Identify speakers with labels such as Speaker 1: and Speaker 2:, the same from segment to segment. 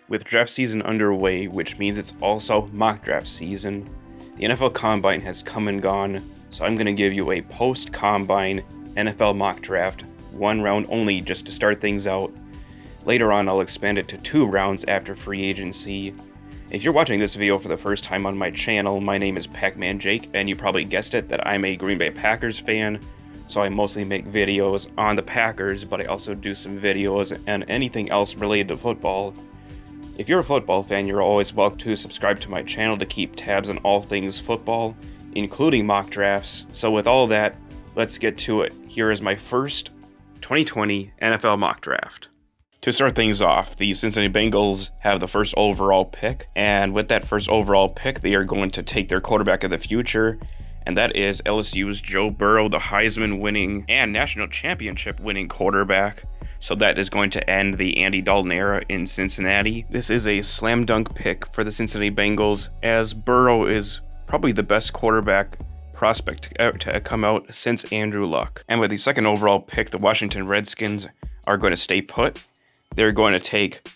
Speaker 1: With draft season underway, which means it's also mock draft season, the NFL Combine has come and gone, so I'm going to give you a post-Combine NFL mock draft, 1 round only just to start things out. Later on, I'll expand it to 2 rounds after free agency. If you're watching this video for the first time on my channel, my name is Pac-Man Jake, and you probably guessed it that I'm a Green Bay Packers fan, so I mostly make videos on the Packers, but I also do some videos and anything else related to football. If you're a football fan, you're always welcome to subscribe to my channel to keep tabs on all things football, including mock drafts. So with all that, let's get to it. Here is my first 2020 NFL mock draft. To start things off, the Cincinnati Bengals have the first overall pick, and with that first overall pick, they are going to take their quarterback of the future, and that is LSU's Joe Burrow, the Heisman-winning and national championship-winning quarterback. So that is going to end the Andy Dalton era in Cincinnati. This is a slam dunk pick for the Cincinnati Bengals, as Burrow is probably the best quarterback prospect to come out since Andrew Luck. And with the second overall pick, the Washington Redskins are going to stay put. They're going to take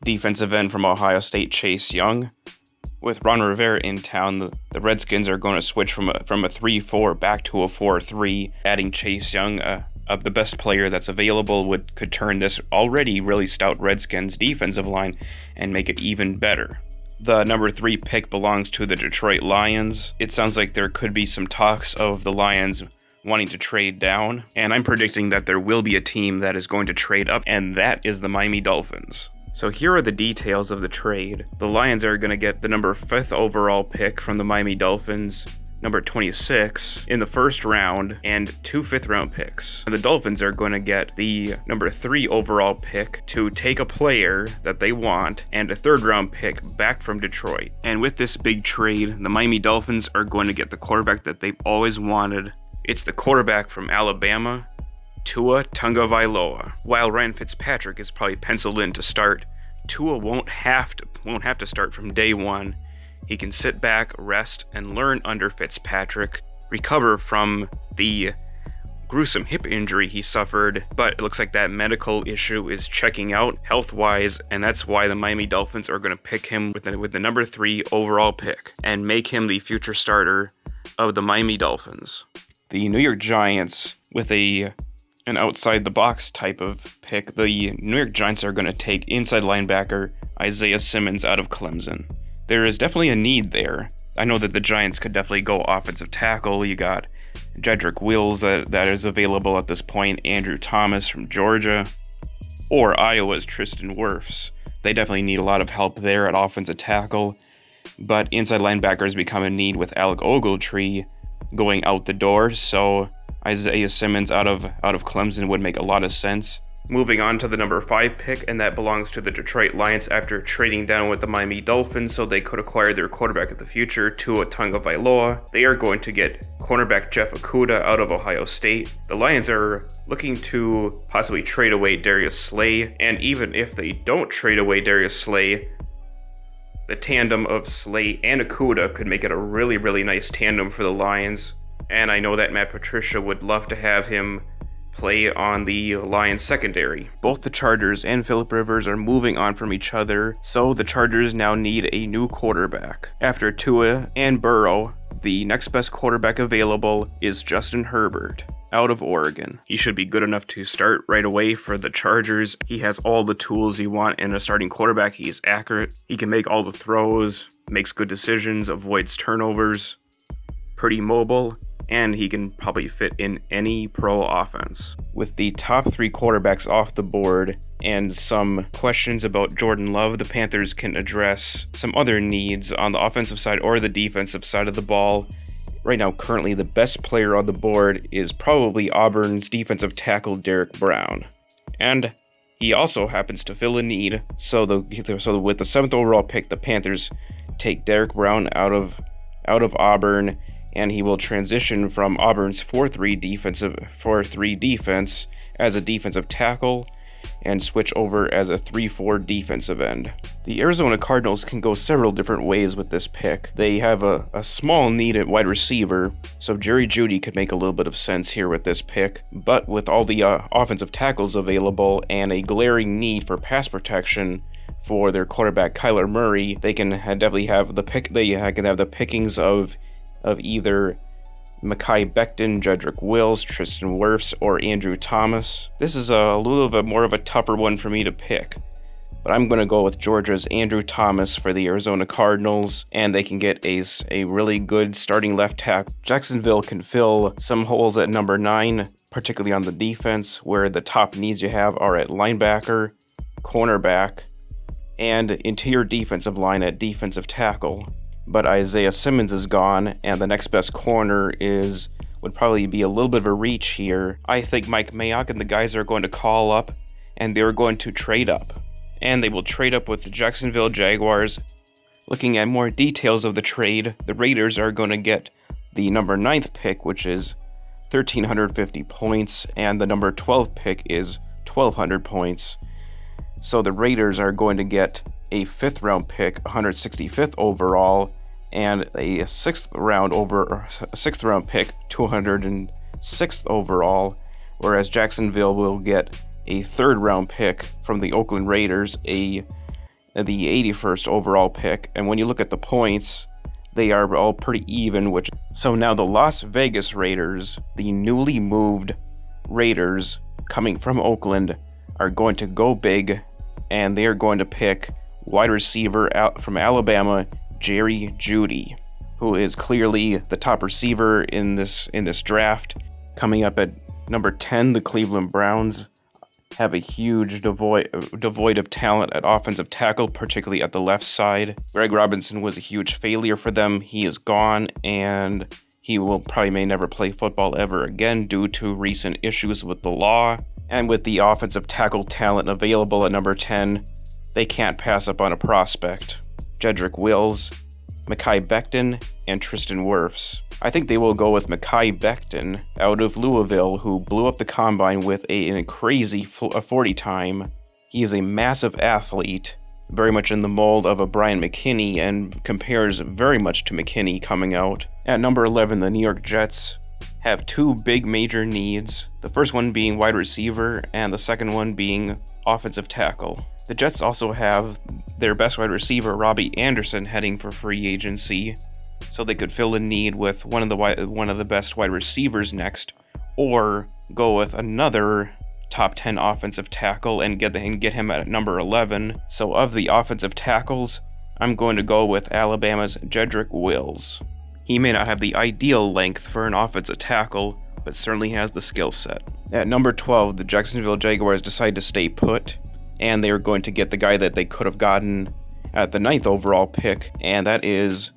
Speaker 1: defensive end from Ohio State, Chase Young. With Ron Rivera in town, the Redskins are going to switch from a 3-4 back to a 4-3, adding Chase Young, the best player that's available, could turn this already really stout Redskins defensive line and make it even better. The number 3 pick belongs to the Detroit Lions. It sounds like there could be some talks of the Lions wanting to trade down, and I'm predicting that there will be a team that is going to trade up, and that is the Miami Dolphins. So here are the details of the trade. The Lions are going to get the number 5th overall pick from the Miami Dolphins, number 26 in the first round, and 2 5th-round picks. And the Dolphins are going to get the number 3 overall pick to take a player that they want, and a 3rd-round pick back from Detroit. And with this big trade, the Miami Dolphins are going to get the quarterback that they've always wanted. It's the quarterback from Alabama, Tua Tagovailoa. While Ryan Fitzpatrick is probably penciled in to start, Tua won't have to start from day one. He can sit back, rest, and learn under Fitzpatrick, recover from the gruesome hip injury he suffered, but it looks like that medical issue is checking out health-wise, and that's why the Miami Dolphins are going to pick him with the number 3 overall pick and make him the future starter of the Miami Dolphins. The New York Giants, with an outside-the-box type of pick, the New York Giants are going to take inside linebacker Isaiah Simmons out of Clemson. There is definitely a need there. I know that the Giants could definitely go offensive tackle. You got Jedrick Wills that is available at this point, Andrew Thomas from Georgia, or Iowa's Tristan Wirfs. They definitely need a lot of help there at offensive tackle, but inside linebacker has become a need with Alec Ogletree going out the door, so Isaiah Simmons out of Clemson would make a lot of sense. Moving on to the number 5 pick, and that belongs to the Detroit Lions after trading down with the Miami Dolphins so they could acquire their quarterback of the future, Tua Tagovailoa. They are going to get cornerback Jeff Okudah out of Ohio State. The Lions are looking to possibly trade away Darius Slay, and even if they don't trade away Darius Slay, the tandem of Slay and Okudah could make it a really, really nice tandem for the Lions. And I know that Matt Patricia would love to have him play on the Lions secondary. Both the Chargers and Phillip Rivers are moving on from each other, so the Chargers now need a new quarterback. After Tua and Burrow, the next best quarterback available is Justin Herbert out of Oregon. He should be good enough to start right away for the Chargers. He has all the tools you want in a starting quarterback. He's accurate. He can make all the throws, makes good decisions, avoids turnovers, pretty mobile, and he can probably fit in any pro offense. With the top 3 quarterbacks off the board and some questions about Jordan Love, the Panthers can address some other needs on the offensive side or the defensive side of the ball. Right now, currently the best player on the board is probably Auburn's defensive tackle Derek Brown. And he also happens to fill a need, so with the 7th overall pick, the Panthers take Derek Brown out of Auburn, and he will transition from Auburn's 4-3 defense as a defensive tackle and switch over as a 3-4 defensive end. The Arizona Cardinals can go several different ways with this pick. They have a small need at wide receiver, so Jerry Jeudy could make a little bit of sense here with this pick, but with all the offensive tackles available and a glaring need for pass protection for their quarterback Kyler Murray, they can definitely have the pick. They can have the pickings of either Mekhi Becton, Jedrick Wills, Tristan Wirfs, or Andrew Thomas. This is a little bit more of a tougher one for me to pick, but I'm going to go with Georgia's Andrew Thomas for the Arizona Cardinals, and they can get a really good starting left tackle. Jacksonville can fill some holes at number 9, particularly on the defense, where the top needs you have are at linebacker, cornerback, and interior defensive line at defensive tackle. But Isaiah Simmons is gone, and the next best corner would probably be a little bit of a reach here. I think Mike Mayock and the guys are going to call up, and they're going to trade up. And they will trade up with the Jacksonville Jaguars. Looking at more details of the trade, the Raiders are going to get the number 9th pick, which is 1,350 points, and the number 12 pick is 1,200 points. So the Raiders are going to get a 5th round pick, 165th overall, and a 6th round pick, 206th overall, whereas Jacksonville will get a 3rd round pick from the Oakland Raiders, the 81st overall pick. And when you look at the points, they are all pretty even. So now the Las Vegas Raiders, the newly moved Raiders coming from Oakland, are going to go big, and they are going to pick wide receiver out from Alabama, Jerry Jeudy, who is clearly the top receiver in this draft. Coming up at number 10, the Cleveland Browns have a huge devoid of talent at offensive tackle, particularly at the left side. Greg Robinson was a huge failure for them. He is gone, and he may never play football ever again due to recent issues with the law. And with the offensive tackle talent available at number 10, they can't pass up on a prospect. Jedrick Wills, Mekhi Becton, and Tristan Wirfs. I think they will go with Mekhi Becton out of Louisville, who blew up the combine with a crazy 40 time. He is a massive athlete, very much in the mold of a Brian McKinney, and compares very much to McKinney coming out. At number 11, the New York Jets have 2 big major needs, the first one being wide receiver and the second one being offensive tackle. The Jets also have their best wide receiver, Robbie Anderson, heading for free agency, so they could fill a need with one of the best wide receivers next, or go with another top 10 offensive tackle and get him at number 11. So of the offensive tackles, I'm going to go with Alabama's Jedrick Wills. He may not have the ideal length for an offensive tackle, but certainly has the skill set. At number 12, the Jacksonville Jaguars decide to stay put, and they are going to get the guy that they could have gotten at the 9th overall pick, and that is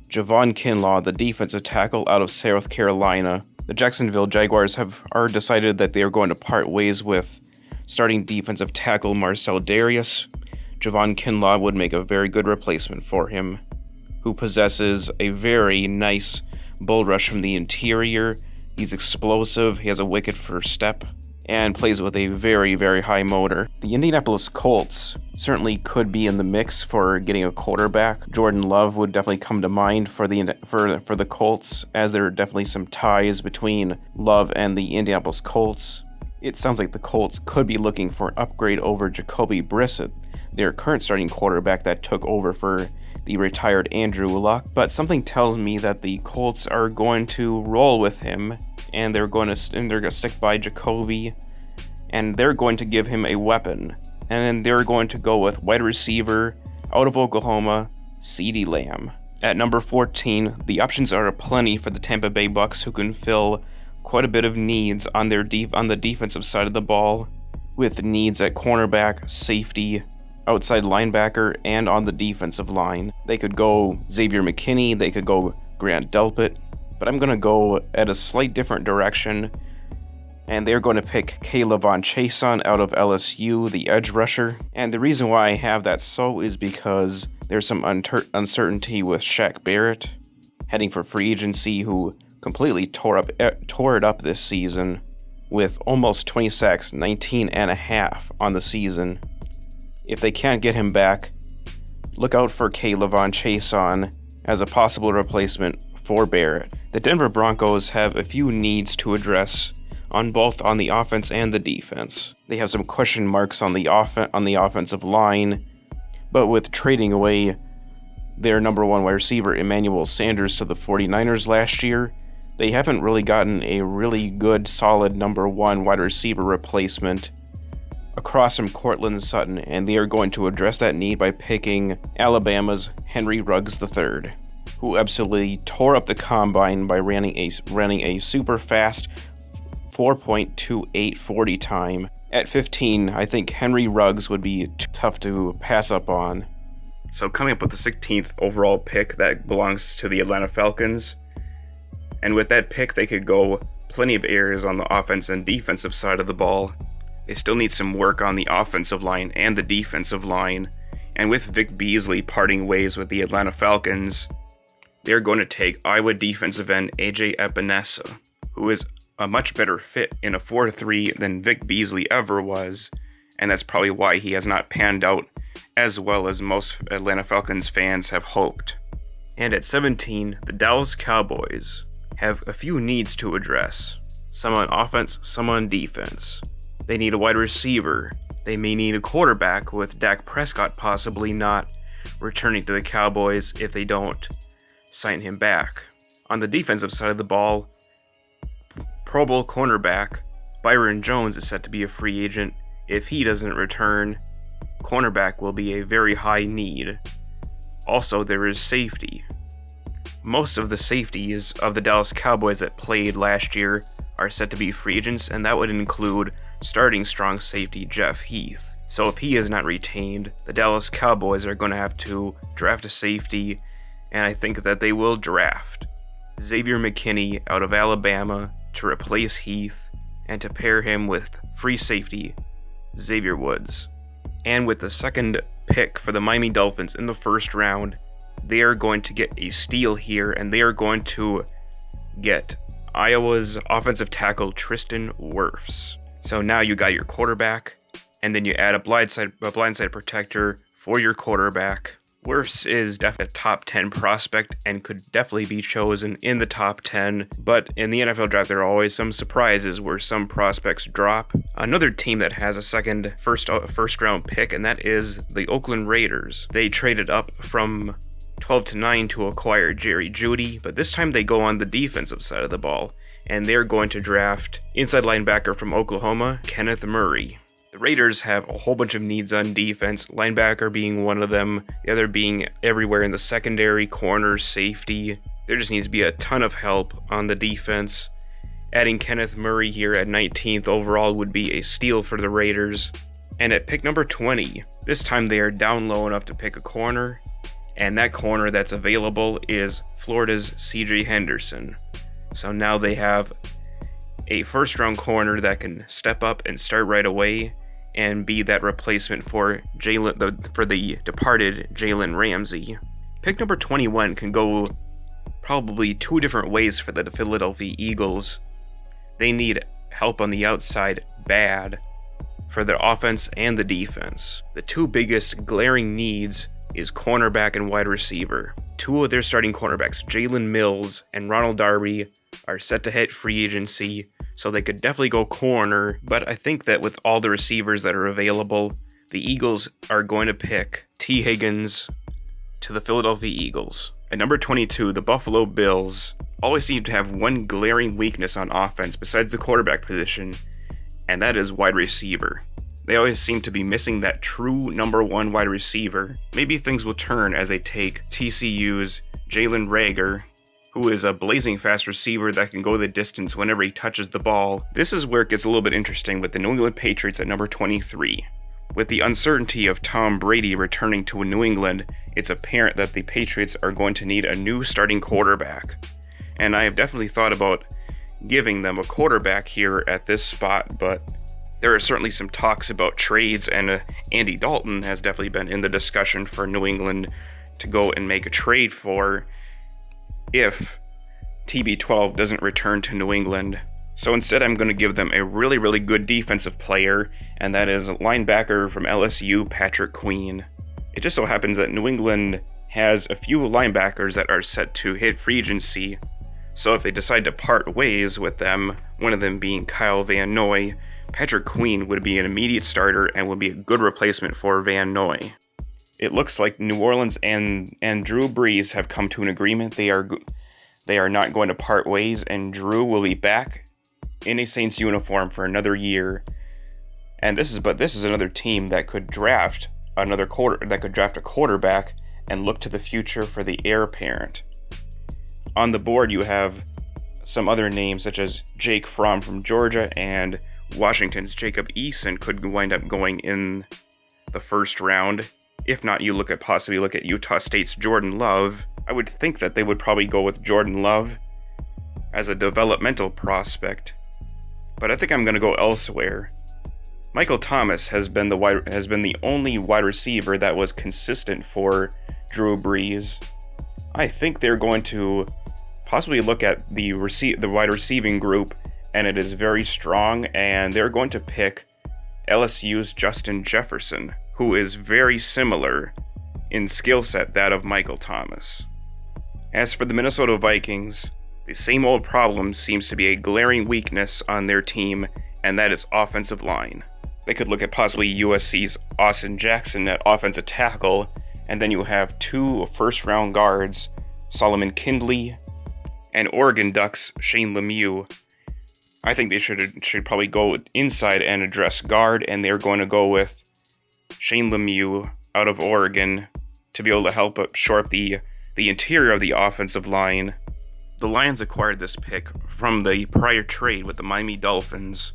Speaker 1: Javon Kinlaw, the defensive tackle out of South Carolina. The Jacksonville Jaguars are decided that they are going to part ways with starting defensive tackle Marcel Darius. Javon Kinlaw would make a very good replacement for him, who possesses a very nice bull rush from the interior. He's explosive, he has a wicked first step, and plays with a very, very high motor. The Indianapolis Colts certainly could be in the mix for getting a quarterback. Jordan Love would definitely come to mind for the Colts, as there are definitely some ties between Love and the Indianapolis Colts. It sounds like the Colts could be looking for an upgrade over Jacoby Brissett, their current starting quarterback that took over for the retired Andrew Luck, but something tells me that the Colts are going to roll with him, and they're going to stick by Jacoby, and they're going to give him a weapon, and then they're going to go with wide receiver out of Oklahoma, CeeDee Lamb. At number 14, the options are aplenty for the Tampa Bay Bucs, who can fill quite a bit of needs on the defensive side of the ball, with needs at cornerback, safety, outside linebacker, and on the defensive line. They could go Xavier McKinney, they could go Grant Delpit, but I'm going to go at a slight different direction, and they're going to pick Kayvon Chaisson out of LSU, the edge rusher. And the reason why I have that so is because there's some uncertainty with Shaq Barrett heading for free agency, who completely tore it up this season with almost 20 sacks, 19 and a half on the season. If they can't get him back, look out for Kayvon Chaisson as a possible replacement for Barrett. The Denver Broncos have a few needs to address on the offense and the defense. They have some question marks on the offensive line, But with trading away their number one wide receiver, Emmanuel Sanders, to the 49ers last year, they haven't really gotten a really good, solid number one wide receiver replacement across from Courtland Sutton, and they are going to address that need by picking Alabama's Henry Ruggs III, who absolutely tore up the combine by running a super fast 4.28 40 time. At 15, I think Henry Ruggs would be tough to pass up on. So coming up with the 16th overall pick, that belongs to the Atlanta Falcons. And with that pick, they could go plenty of areas on the offense and defensive side of the ball. They still need some work on the offensive line and the defensive line. And with Vic Beasley parting ways with the Atlanta Falcons, they're going to take Iowa defensive end AJ Epinesa, who is a much better fit in a 4-3 than Vic Beasley ever was, and that's probably why he has not panned out as well as most Atlanta Falcons fans have hoped. And at 17, the Dallas Cowboys have a few needs to address, some on offense, some on defense. They need a wide receiver. They may need a quarterback, with Dak Prescott possibly not returning to the Cowboys if they don't sign him back. On the defensive side of the ball, Pro Bowl cornerback Byron Jones is set to be a free agent. If he doesn't return, cornerback will be a very high need. Also, there is safety. Most of the safeties of the Dallas Cowboys that played last year are set to be free agents, and that would include starting strong safety Jeff Heath. So if he is not retained, the Dallas Cowboys are going to have to draft a safety, and I think that they will draft Xavier McKinney out of Alabama to replace Heath and to pair him with free safety Xavier Woods. And with the second pick for the Miami Dolphins in the first round, they are going to get a steal here, and they are going to get Iowa's offensive tackle Tristan Wirfs. So now you got your quarterback, and then you add a blindside protector for your quarterback. Wirfs is definitely a top 10 prospect and could definitely be chosen in the top 10, but in the NFL draft there are always some surprises where some prospects drop. Another team that has a first round pick, and that is the Oakland Raiders. They traded up from 12 to 9 to acquire Jerry Jeudy, but this time they go on the defensive side of the ball, and they're going to draft inside linebacker from Oklahoma, Kenneth Murray. The Raiders have a whole bunch of needs on defense, linebacker being one of them, the other being everywhere in the secondary, corner, safety. There just needs to be a ton of help on the defense. Adding Kenneth Murray here at 19th overall would be a steal for the Raiders. And at pick number 20, this time they are down low enough to pick a corner, and that corner that's available is Florida's CJ Henderson. So now they have a first-round corner that can step up and start right away and be that replacement for the departed Jalen Ramsey. Pick number 21 can go probably two different ways for the Philadelphia Eagles. They need help on the outside bad for their offense and the defense. The two biggest glaring needs is cornerback and wide receiver. Two of their starting cornerbacks, Jalen Mills and Ronald Darby, are set to hit free agency, so they could definitely go corner, but I think that with all the receivers that are available, the Eagles are going to pick T. Higgins to the Philadelphia Eagles. At number 22, the Buffalo Bills always seem to have one glaring weakness on offense besides the quarterback position, and that is wide receiver. They always seem to be missing that true number one wide receiver. Maybe things will turn as they take TCU's Jalen Reagor, who is a blazing fast receiver that can go the distance whenever he touches the ball. This is where it gets a little bit interesting with the New England Patriots at number 23. With the uncertainty of Tom Brady returning to New England, it's apparent that the Patriots are going to need a new starting quarterback. And I have definitely thought about giving them a quarterback here at this spot, but there are certainly some talks about trades, and Andy Dalton has definitely been in the discussion for New England to go and make a trade for if TB12 doesn't return to New England. So instead I'm going to give them a really, really good defensive player, and that is linebacker from LSU, Patrick Queen. It just so happens that New England has a few linebackers that are set to hit free agency, so if they decide to part ways with them, one of them being Kyle Van Noy, Patrick Queen would be an immediate starter and would be a good replacement for Van Noy. it looks like New Orleans and Drew Brees have come to an agreement. They are not going to part ways, and Drew will be back in a Saints uniform for another year. And this is another team that could draft a quarterback and look to the future for the heir apparent. On the board, you have some other names such as Jake Fromm from Georgia, and Washington's Jacob Eason could wind up going in the first round. If not, you possibly look at Utah State's Jordan Love. I would think that they would probably go with Jordan Love as a developmental prospect, but I think I'm going to go elsewhere. Michael Thomas has been the only wide receiver that was consistent for Drew Brees. I think they're going to possibly look at the wide receiving group, and it is very strong, and they're going to pick LSU's Justin Jefferson, who is very similar in skill set that of Michael Thomas. As for the Minnesota Vikings, the same old problem seems to be a glaring weakness on their team, and that is offensive line. They could look at possibly USC's Austin Jackson at offensive tackle, and then you have 2 first-round guards, Solomon Kindley and Oregon Ducks' Shane Lemieux. I think they should probably go inside and address guard, and they're going to go with Shane Lemieux out of Oregon to be able to help shore up the interior of the offensive line. The Lions acquired this pick from the prior trade with the Miami Dolphins.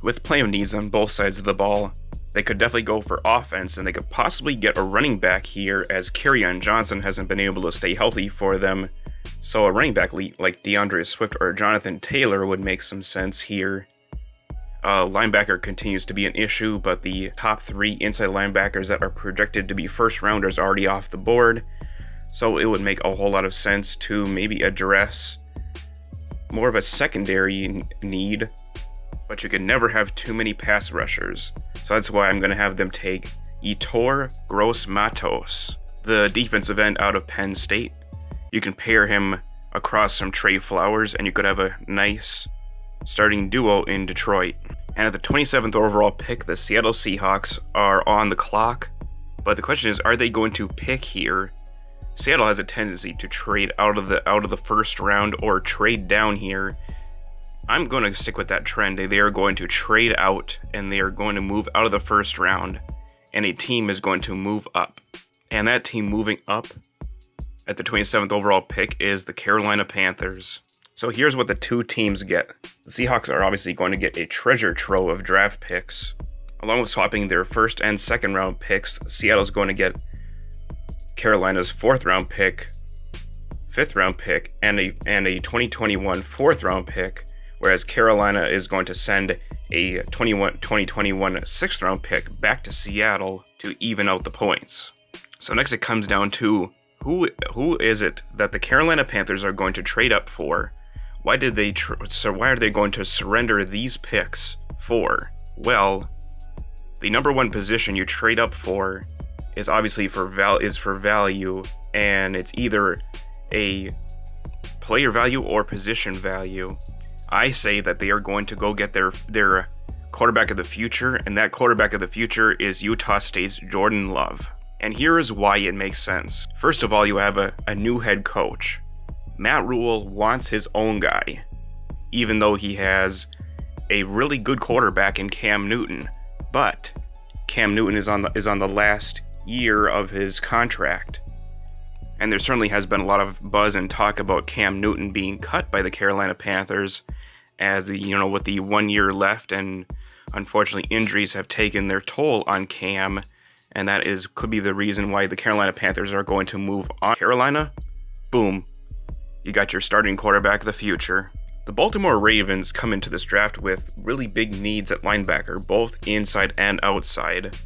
Speaker 1: With plenty of needs on both sides of the ball, they could definitely go for offense, and they could possibly get a running back here, as Kerryon Johnson hasn't been able to stay healthy for them. So a running back like DeAndre Swift or Jonathan Taylor would make some sense here. Linebacker continues to be an issue, but the top 3 inside linebackers that are projected to be first rounders are already off the board. So it would make a whole lot of sense to maybe address more of a secondary need, but you can never have too many pass rushers. So that's why I'm going to have them take Yetur Gross-Matos, the defensive end out of Penn State. You can pair him across some Trey Flowers, and you could have a nice starting duo in Detroit. And at the 27th overall pick, the Seattle Seahawks are on the clock. But the question is, are they going to pick here? Seattle has a tendency to trade out of the first round or trade down here. I'm going to stick with that trend. They are going to trade out, and they are going to move out of the first round, and a team is going to move up. And that team moving up at the 27th overall pick is the Carolina Panthers. So here's what the 2 teams get. The Seahawks are obviously going to get a treasure trove of draft picks. Along with swapping their first and second round picks, Seattle's going to get Carolina's 4th round pick, 5th round pick, and a 2021 4th round pick, whereas Carolina is going to send a 2021 6th round pick back to Seattle to even out the points. So next it comes down to who is it that the Carolina Panthers are going to trade up for? Why are they going to surrender these picks for? Well, the number 1 position you trade up for is obviously for value, and it's either a player value or position value. I say that they are going to go get their quarterback of the future, and that quarterback of the future is Utah State's Jordan Love. And here is why it makes sense. First of all, you have a new head coach. Matt Rule wants his own guy, even though he has a really good quarterback in Cam Newton. But Cam Newton is on the last year of his contract. And there certainly has been a lot of buzz and talk about Cam Newton being cut by the Carolina Panthers with the 1 year left, and unfortunately injuries have taken their toll on Cam, and that could be the reason why the Carolina Panthers are going to move on. Carolina, boom, you got your starting quarterback of the future. The Baltimore Ravens come into this draft with really big needs at linebacker, both inside and outside.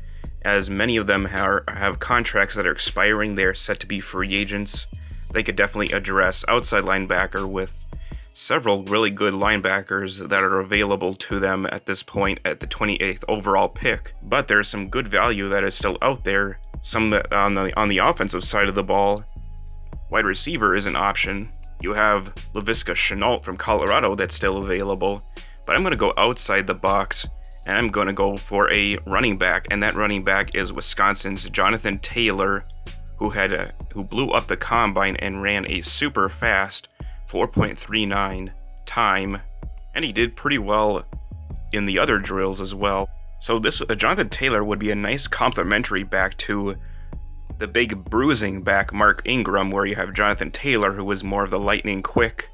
Speaker 1: As many of them have contracts that are expiring, they're set to be free agents. They could definitely address outside linebacker with several really good linebackers that are available to them at this point at the 28th overall pick. But there's some good value that is still out there. Some that on the offensive side of the ball, wide receiver is an option. You have Laviska Shenault from Colorado that's still available. But I'm going to go outside the box And I'm going to go for a running back, and that running back is Wisconsin's Jonathan Taylor, who blew up the combine and ran a super fast 4.39 time, and he did pretty well in the other drills as well. So this Jonathan Taylor would be a nice complementary back to the big bruising back Mark Ingram, where you have Jonathan Taylor, who was more of the lightning quick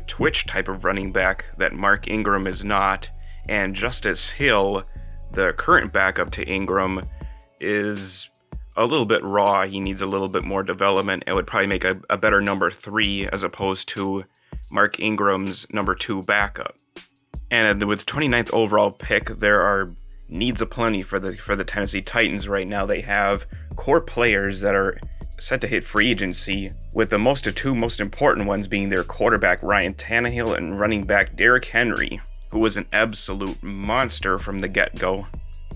Speaker 1: twitch type of running back that Mark Ingram is not, and Justice Hill, the current backup to Ingram, is a little bit raw. He needs a little bit more development and would probably make a better number 3 as opposed to Mark Ingram's number 2 backup. And with the 29th overall pick, there are needs aplenty for the Tennessee Titans right now. They have core players that are set to hit free agency, with the two most important ones being their quarterback Ryan Tannehill and running back Derrick Henry, who was an absolute monster from the get-go.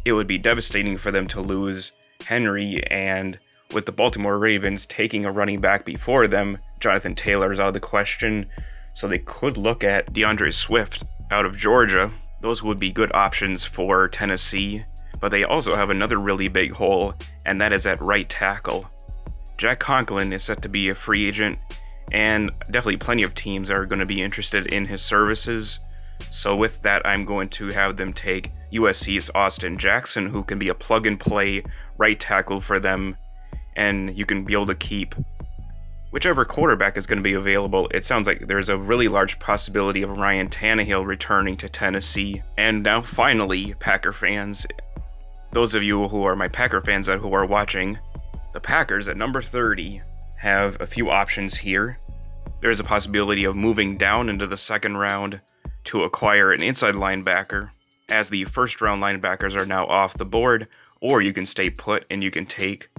Speaker 1: It would be devastating for them to lose Henry, and with the Baltimore Ravens taking a running back before them, Jonathan Taylor is out of the question, so they could look at DeAndre Swift out of Georgia. Those would be good options for Tennessee, but they also have another really big hole, and that is at right tackle. Jack Conklin is set to be a free agent, and definitely plenty of teams are going to be interested in his services. So with that, I'm going to have them take USC's Austin Jackson, who can be a plug-and-play right tackle for them, and you can be able to keep whichever quarterback is going to be available. It sounds like there's a really large possibility of Ryan Tannehill returning to Tennessee. And now finally, Packer fans, those of you who are my Packer fans who are watching, the Packers at number 30 have a few options here. There's a possibility of moving down into the second round to acquire an inside linebacker, as the first round linebackers are now off the board, or you can stay put and you can take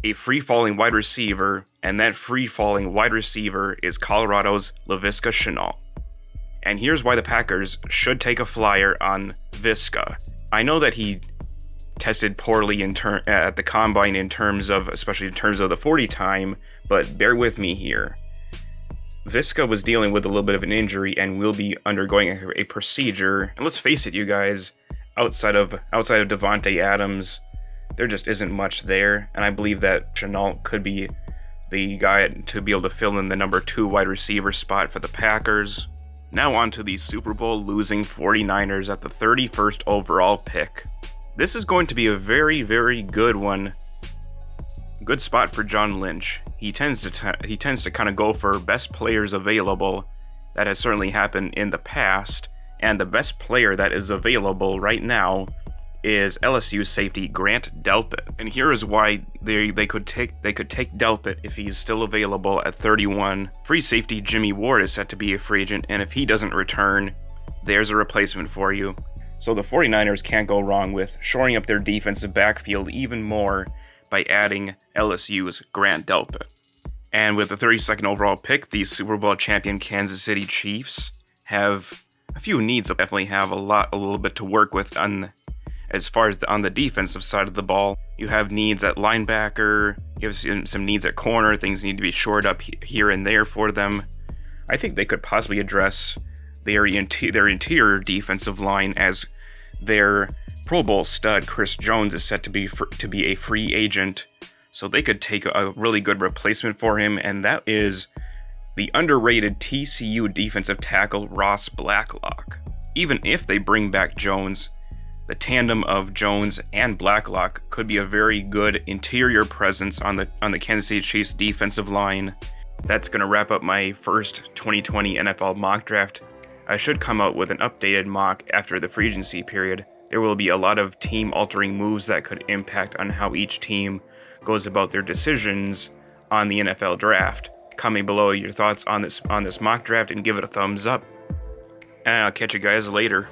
Speaker 1: a free-falling wide receiver, and that free-falling wide receiver is Colorado's Laviska Shenault. And here's why the Packers should take a flyer on Viska. I know that he tested poorly at the combine especially in terms of the 40 time, but bear with me here. Viska was dealing with a little bit of an injury and will be undergoing a procedure. And let's face it, you guys, outside of Devontae Adams, there just isn't much there, and I believe that Shenault could be the guy to be able to fill in the number 2 wide receiver spot for the Packers. Now on to the Super Bowl losing 49ers at the 31st overall pick. This is going to be a very, very good one. Good spot for John Lynch. He tends to kind of go for best players available. That has certainly happened in the past, and the best player that is available right now is LSU safety Grant Delpit. And here is why they could take Delpit if he's still available at 31. Free safety Jimmy Ward is set to be a free agent, and if he doesn't return, there's a replacement for you. So the 49ers can't go wrong with shoring up their defensive backfield even more by adding LSU's Grant Delpit. And with the 32nd overall pick, the Super Bowl champion Kansas City Chiefs have a few needs. They'll definitely have a little bit to work with as far as on the defensive side of the ball. You have needs at linebacker, you have some needs at corner, things need to be shored up here and there for them. I think they could possibly address their interior defensive line, as their Pro Bowl stud Chris Jones is set to be a free agent, so they could take a really good replacement for him, and that is the underrated TCU defensive tackle Ross Blacklock. Even if they bring back Jones, the tandem of Jones and Blacklock could be a very good interior presence on the Kansas City Chiefs defensive line. That's going to wrap up my first 2020 NFL mock draft. I should come out with an updated mock after the free agency period. There will be a lot of team-altering moves that could impact on how each team goes about their decisions on the NFL draft. Comment below your thoughts on this mock draft and give it a thumbs up. And I'll catch you guys later.